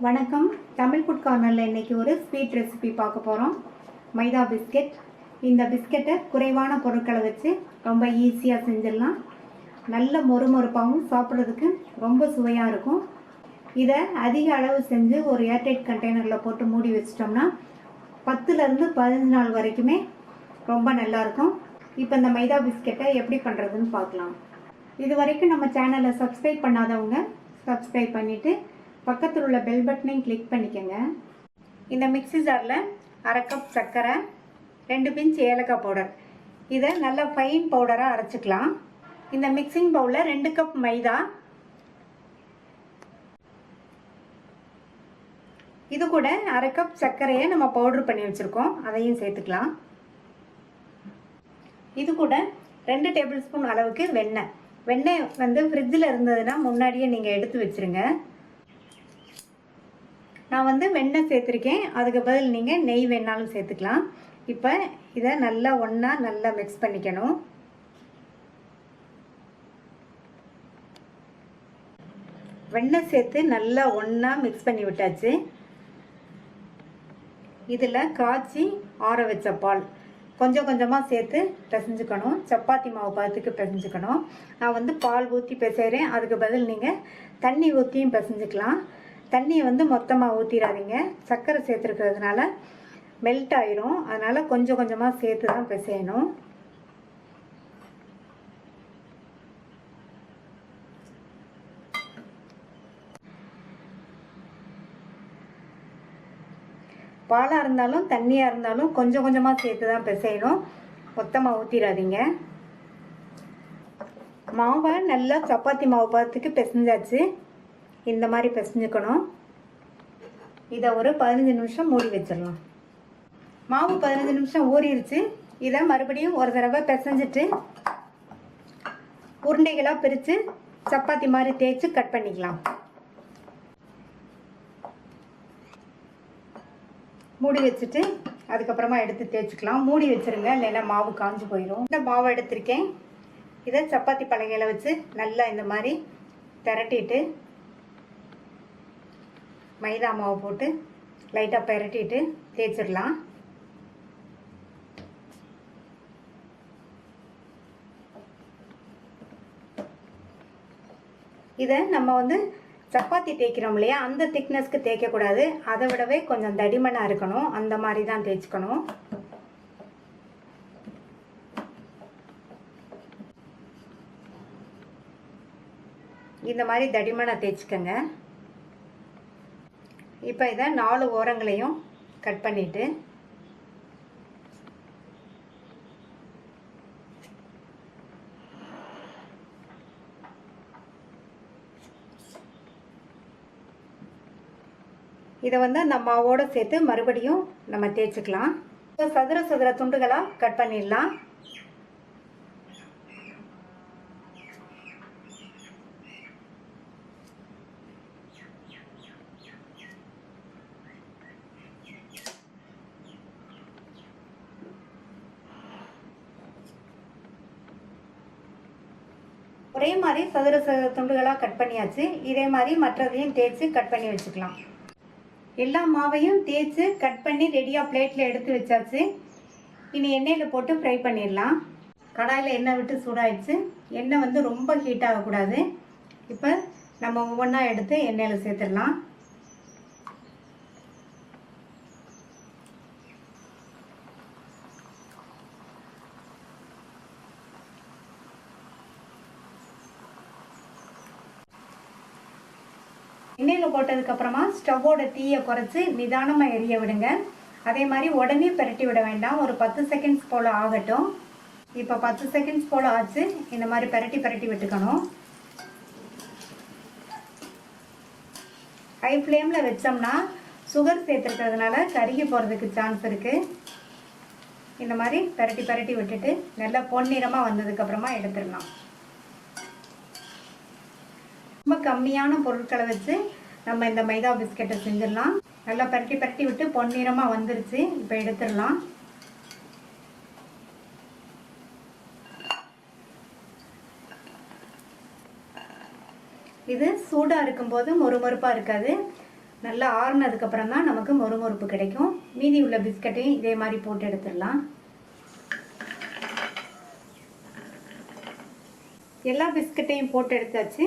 வணக்கம். தமிழ் ஃபுட் கார்னரில் இன்றைக்கி ஒரு ஸ்வீட் ரெசிபி பார்க்க போகிறோம். மைதா பிஸ்கெட். இந்த பிஸ்கெட்டை குறைவான பொருட்களை வச்சு ரொம்ப ஈஸியாக செஞ்சிடலாம். நல்ல மொறுமொறுப்பாகவும் சாப்பிட்றதுக்கு ரொம்ப சுவையாக இருக்கும். இதை அதிக அளவு செஞ்சு ஒரு ஏர்டைட் கண்டெய்னரில் போட்டு மூடி வச்சிட்டோம்னா 10லேருந்து 15 நாள் வரைக்குமே ரொம்ப நல்லாயிருக்கும். இப்போ இந்த மைதா பிஸ்கெட்டை எப்படி பண்ணுறதுன்னு பார்க்கலாம். இது வரைக்கும் நம்ம சேனலை சப்ஸ்கிரைப் பண்ணாதவங்க சப்ஸ்கிரைப் பண்ணிவிட்டு பக்கத்தில் உள்ள பெல் பட்டனையும் கிளிக் பண்ணிக்கோங்க. இந்த மிக்ஸி ஜாரில் 1/2 கப் சர்க்கரை, 2 பிஞ்ச் ஏலக்காய் பவுடர், இதை நல்லா ஃபைன் பவுடராக அரைச்சிக்கலாம். இந்த மிக்சிங் பவுலில் 2 கப் மைதா, இது கூட 1/2 கப் சர்க்கரையை நம்ம பவுடர் பண்ணி வச்சுருக்கோம், அதையும் சேர்த்துக்கலாம். இது கூட 2 டேபிள் ஸ்பூன் அளவுக்கு வெண்ணெய் வந்து ஃப்ரிட்ஜில் இருந்ததுன்னா முன்னாடியே நீங்கள் எடுத்து வச்சுருங்க. நான் வந்து வெண்ணெய் சேர்த்துருக்கேன், அதுக்கு பதில் நீங்கள் நெய் வேணாலும் சேர்த்துக்கலாம். இப்போ இதை நல்லா நல்லா மிக்ஸ் பண்ணிக்கணும். வெண்ணெய் சேர்த்து நல்லா மிக்ஸ் பண்ணி விட்டாச்சு. இதில் காய்ச்சி ஆற வச்ச பால் கொஞ்சம் கொஞ்சமாக சேர்த்து பிசைஞ்சுக்கணும். சப்பாத்தி மாவு பதத்துக்கு பிசைஞ்சுக்கணும். நான் வந்து பால் ஊற்றி பிசைகிறேன், அதுக்கு பதில் நீங்கள் தண்ணி ஊற்றியும் பிசைஞ்சுக்கலாம். தண்ணியை வந்து மொத்தமாக ஊற்றிடாதீங்க, சர்க்கரை சேர்த்துருக்கிறதுனால மெல்ட் ஆயிரும். அதனால் கொஞ்சம் கொஞ்சமாக சேர்த்து தான் பிசையணும். பாலாக இருந்தாலும் தண்ணியாக இருந்தாலும் கொஞ்சம் கொஞ்சமாக சேர்த்து தான் பிசையணும், மொத்தமாக ஊற்றிடாதீங்க. மாவை நல்லா சப்பாத்தி மாவு பதத்துக்கு பிசைஞ்சாச்சு. இந்த மாதிரி பிசைஞ்சுக்கணும். இதை ஒரு 15 நிமிஷம் மூடி வச்சிடலாம். மாவு 15 நிமிஷம் ஊறிடுச்சு. இதை மறுபடியும் ஒரு தடவை பிசைஞ்சிட்டு உருண்டைகளாக பிரித்து சப்பாத்தி மாதிரி தேய்ச்சி கட் பண்ணிக்கலாம். மூடி வச்சுட்டு அதுக்கப்புறமா எடுத்து தேய்ச்சிக்கலாம். மூடி வச்சுருங்க, இல்லைன்னா மாவு காஞ்சு போயிடும். இந்த மாவை எடுத்திருக்கேன், இதை சப்பாத்தி பலகையில் வச்சு நல்லா இந்த மாதிரி திரட்டிட்டு மைதா மாவு போட்டு லைட்டாக பெரட்டிட்டு தேய்ச்சிடலாம். இதை நம்ம வந்து சப்பாத்தி தேய்க்கிறோம் இல்லையா, அந்த திக்னஸ்க்கு தேய்க்கக்கூடாது, அதை விடவே கொஞ்சம் தடிமனாக இருக்கணும். அந்த மாதிரி தான் தேய்ச்சிக்கணும். இந்த மாதிரி தடிமனாக தேய்ச்சிக்கங்க. இப்போ இதை 4 ஓரங்களையும் கட் பண்ணிவிட்டு இதை வந்து அந்த மாவோடு சேர்த்து மறுபடியும் நம்ம தேய்ச்சிக்கலாம். சதுர துண்டுகளாக கட் பண்ணிடலாம். ஒரே மாதிரி சதுர துண்டுகளாக கட் பண்ணியாச்சு. இதே மாதிரி மற்றதையும் தேய்ச்சி கட் பண்ணி வச்சுக்கலாம். எல்லா மாவையும் தேய்ச்சி கட் பண்ணி ரெடியாக பிளேட்டில் எடுத்து வச்சாச்சு. இனி எண்ணெயில் போட்டு ஃப்ரை பண்ணிடலாம். கடாயில் எண்ணெய் விட்டு சூடாயிடுச்சு. எண்ணெய் வந்து ரொம்ப ஹீட் ஆகக்கூடாது. இப்போ நம்ம ஒவ்வொன்றா எடுத்து எண்ணெயில் சேர்த்துடலாம். எண்ணெயில் போட்டதுக்கப்புறமா ஸ்டவ்வோட தீயை குறைச்சி நிதானமாக எரிய விடுங்க. அதே மாதிரி உடனே பரட்டி விட வேண்டாம், ஒரு 10 செகண்ட்ஸ் போல் ஆகட்டும். இப்போ 10 செகண்ட்ஸ் போல் ஆச்சு. இந்த மாதிரி பரட்டி விட்டுக்கணும். ஹை ஃப்ளேமில் வச்சோம்னா சுகர் சேர்த்துருக்கிறதுனால கருகி போகிறதுக்கு சான்ஸ் இருக்குது. இந்த மாதிரி பரட்டி விட்டுட்டு நல்லா பொன்னிறமாக வந்ததுக்கப்புறமா எடுத்துடலாம். ரொம்ப கம்மியான பொருட்களை வச்சு நம்ம இந்த மைதா பிஸ்கெட்டை செஞ்சிடலாம். நல்லா பரட்டி விட்டு பொன்னிறமாக வந்துருச்சு. இப்போ எடுத்துடலாம். இது சூடாக இருக்கும்போது மொறுமொறுப்பாக இருக்காது. நல்லா ஆறுனதுக்கப்புறம் தான் நமக்கு மொறுமொறுப்பு கிடைக்கும். மீதி உள்ள பிஸ்கட்டையும் இதே மாதிரி போட்டு எடுத்துடலாம். எல்லா பிஸ்கட்டையும் போட்டு எடுத்தாச்சு.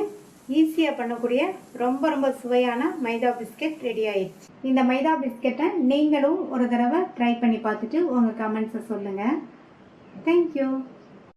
ஈஸியாக பண்ணக்கூடிய ரொம்ப சுவையான மைதா பிஸ்கெட் ரெடி ஆயிடுச்சு. இந்த மைதா பிஸ்கெட்டை நீங்களும் ஒரு தடவை ட்ரை பண்ணி பார்த்துட்டு உங்கள் கமெண்ட்ஸை சொல்லுங்கள். தேங்க்யூ.